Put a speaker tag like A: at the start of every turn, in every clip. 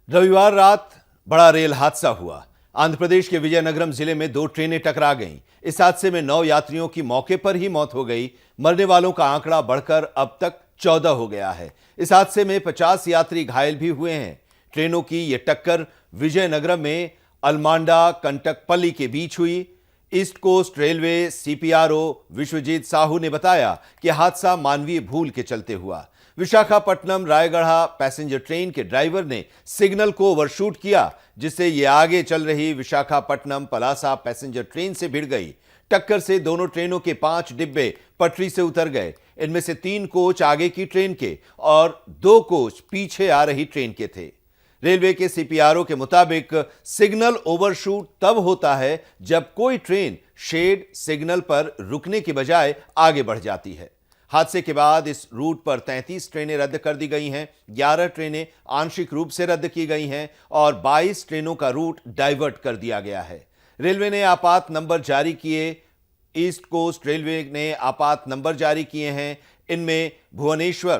A: रविवार रात बड़ा रेल हादसा हुआ। आंध्र प्रदेश के विजयनगरम जिले में दो ट्रेनें टकरा गईं। इस हादसे में 9 यात्रियों की मौके पर ही मौत हो गई। मरने वालों का आंकड़ा बढ़कर अब तक 14 हो गया है। इस हादसे में 50 यात्री घायल भी हुए हैं। ट्रेनों की यह टक्कर विजयनगरम में अलमांडा कंटकपल्ली के बीच हुई। East Coast railway CPRO Vishwajit Sahu ने बताया कि हादसा मानवीय भूल के चलते हुआ। विशाखापट्टनम रायगढ़ा पैसेंजर ट्रेन के ड्राइवर ने सिग्नल को ओवरशूट किया, जिससे यह आगे चल रही विशाखापट्टनम पलासा पैसेंजर ट्रेन से भिड़ गई। टक्कर से दोनों ट्रेनों के 5 डिब्बे पटरी से उतर गए। इनमें से 3 कोच आगे की ट्रेन के और 2 कोच पीछे आ रही ट्रेन के थे। रेलवे के सीपीआरओ के मुताबिक सिग्नल ओवरशूट तब होता है जब कोई ट्रेन शेड सिग्नल पर रुकने के बजाय आगे बढ़ जाती है। हादसे के बाद इस रूट पर 33 ट्रेनें रद्द कर दी गई हैं, 11 ट्रेनें आंशिक रूप से रद्द की गई हैं और 22 ट्रेनों का रूट डाइवर्ट कर दिया गया है। रेलवे ने आपात नंबर जारी किए। ईस्ट कोस्ट रेलवे ने आपात नंबर जारी किए हैं। इनमें भुवनेश्वर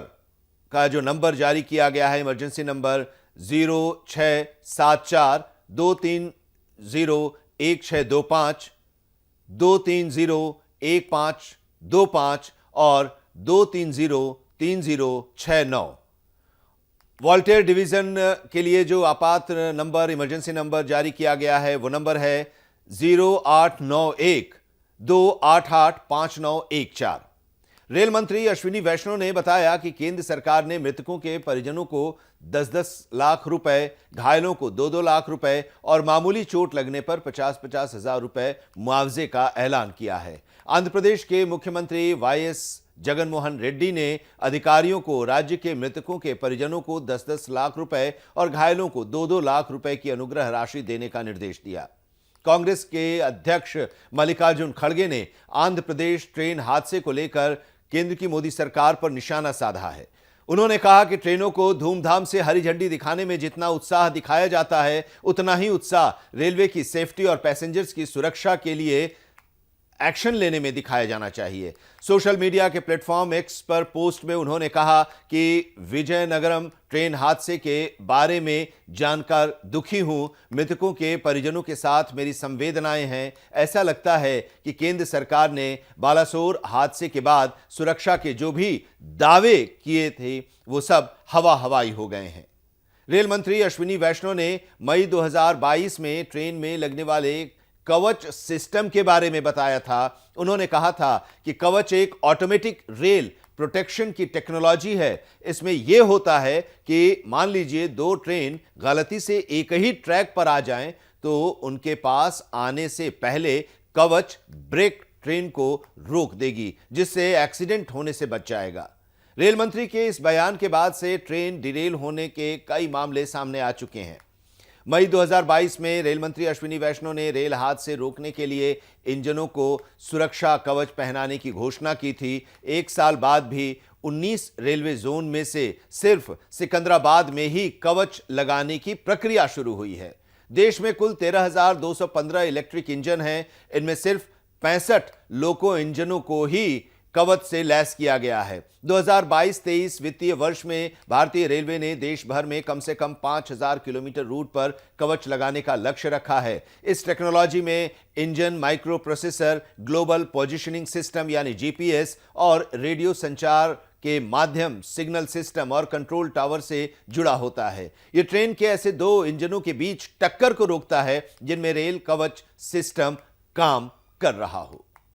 A: का जो नंबर जारी किया गया है, इमरजेंसी नंबर 0674 2301625, 2301525 और 2303069। वॉल्टेयर डिवीजन के लिए जो आपात नंबर इमरजेंसी नंबर जारी किया गया है वो नंबर है 0891 288 5914। रेल मंत्री अश्विनी वैष्णव ने बताया कि केंद्र सरकार ने मृतकों के परिजनों को 10-10 लाख रुपए, घायलों को 2-2 लाख रुपए और मामूली चोट लगने पर 50-50 हजार रुपए मुआवजे का ऐलान किया है। आंध्र प्रदेश के मुख्यमंत्री वाईएस जगनमोहन रेड्डी ने अधिकारियों को राज्य के मृतकों के परिजनों को 10-10 लाख रुपए और घायलों को 2-2 लाख रुपए की अनुग्रह राशि देने का निर्देश दिया। कांग्रेस के अध्यक्ष मल्लिकार्जुन खड़गे ने आंध्र प्रदेश ट्रेन हादसे को लेकर केंद्र की मोदी सरकार पर निशाना साधा है। उन्होंने कहा कि ट्रेनों को धूमधाम से हरी झंडी दिखाने में जितना उत्साह दिखाया जाता है, उतना ही उत्साह रेलवे की सेफ्टी और पैसेंजर्स की सुरक्षा के लिए एक्शन लेने में दिखाया जाना चाहिए। सोशल मीडिया के प्लेटफॉर्म एक्स पर पोस्ट में उन्होंने कहा कि विजयनगरम ट्रेन हादसे के बारे में जानकर दुखी हूं। मृतकों के परिजनों के साथ मेरी संवेदनाएं हैं। ऐसा लगता है कि केंद्र सरकार ने बालासोर हादसे के बाद सुरक्षा के जो भी दावे किए थे वो सब हवाई हो गए हैं। रेल मंत्री अश्विनी वैष्णव ने मई 2022 में ट्रेन में लगने वाले कवच सिस्टम के बारे में बताया था। उन्होंने कहा था कि कवच एक ऑटोमेटिक रेल प्रोटेक्शन की टेक्नोलॉजी है। इसमें यह होता है कि मान लीजिए 2 ट्रेन गलती से एक ही ट्रैक पर आ जाएं तो उनके पास आने से पहले कवच ब्रेक ट्रेन को रोक देगी, जिससे एक्सीडेंट होने से बच जाएगा। रेल मंत्री के इस बयान के बाद से ट्रेन डिरेल होने के कई मामले सामने आ चुके हैं। मई 2022 में रेल मंत्री अश्विनी वैष्णव ने रेल हादसे रोकने के लिए इंजनों को सुरक्षा कवच पहनाने की घोषणा की थी। 1 साल बाद भी 19 रेलवे जोन में से सिर्फ सिकंदराबाद में ही कवच लगाने की प्रक्रिया शुरू हुई है। देश में कुल 13,215 इलेक्ट्रिक इंजन हैं। इनमें सिर्फ 65 लोको इंजनों को ही कवच से लैस किया गया है। 2022-23 वित्तीय वर्ष में भारतीय रेलवे ने देश भर में कम से कम 5,000 किलोमीटर रूट पर कवच लगाने का लक्ष्य रखा है। इस टेक्नोलॉजी में engine, micro processor, global positioning system यानी जीपीएस और रेडियो संचार के माध्यम सिग्नल सिस्टम और कंट्रोल टावर से जुड़ा होता है। यह ट्रेन के ऐसे 2 इंजनों के बीच टक्कर को रोकता है जिनमें रेल कवच सिस्टम काम कर रहा हो।